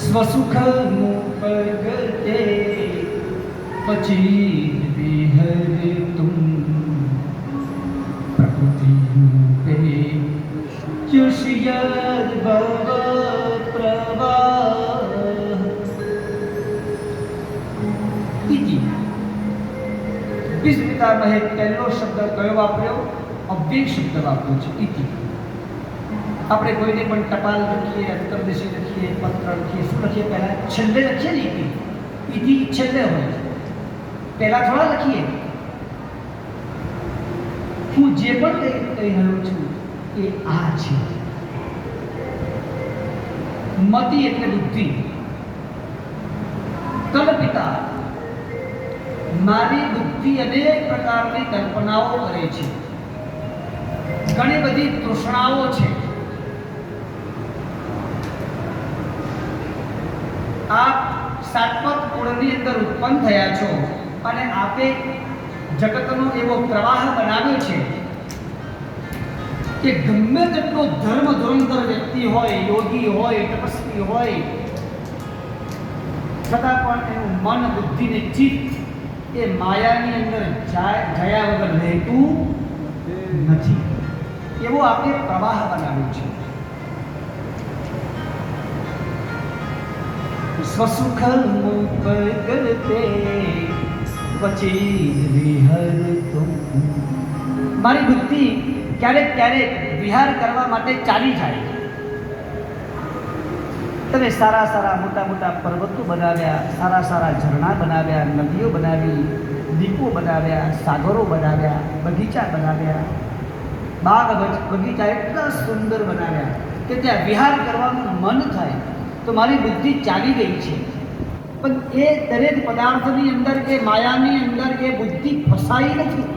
સ્વસુખ મુપગતે પછી વિહરે તુમ પ્રકૃતિ રૂપે ચુષ્યદ ભવ પ્રવાહ ઇતિ વિસ્મિતામહે પહેલો શબ્દ કયો વાપર્યો? અવ્યય શબ્દ વાપર્યો છે ઇતિ. આપણે કોઈને પણ ટપાલ લખીએ, અંતરદેશી લખીએ, પત્ર લખીએ, શું લખીએ? પહેલા છેલ્લે લખીએ ને ઇતિ. ઇતિ છેલ્લે હોય, પહેલા થોડા લખીએ. હું જે પણ કહી રહ્યો છું એ આ છે. મતિ એટલે બુદ્ધિ. કલ્પિતા, મારી બુદ્ધિ અનેક પ્રકારની કલ્પનાઓ કરે છે, ઘણી બધી તૃષ્ણાઓ છે. આપ સાત્વત કુળની અંદર ઉત્પન્ન થયા છો અને આપે જગતનો એવો પ્રવાહ બનાવ્યો છે કે ગમે તેટલો ધર્મ ધુરંધર વ્યક્તિ હોય, યોગી હોય, તપસ્વી હોય, છતાં પણ એનું મન, બુદ્ધિ ને ચિત્ત એ માયાની અંદર જયા વગર રહેતું નથી. એવો આપણે પ્રવાહ બનાવ્યો છે. સ્વસુખ મુપગતે પછી વિહરતુમ. મારી બુદ્ધિ ક્યારેક ક્યારેક વિહાર કરવા માટે ચાલી જાય. તમે સારા સારા મોટા મોટા પર્વતો બનાવ્યા, સારા સારા ઝરણા બનાવ્યા, નદીઓ બનાવી, દીપો બનાવ્યા, સાગરો બનાવ્યા, બગીચા બનાવ્યા, બાગ બગીચા એટલા સુંદર બનાવ્યા કે ત્યાં વિહાર કરવાનું મન થાય. તો મારી બુદ્ધિ ચાલી ગઈ છે, પણ એ દરેક પદાર્થની અંદર, એ માયાની અંદર એ બુદ્ધિ ફસાઈ નથી.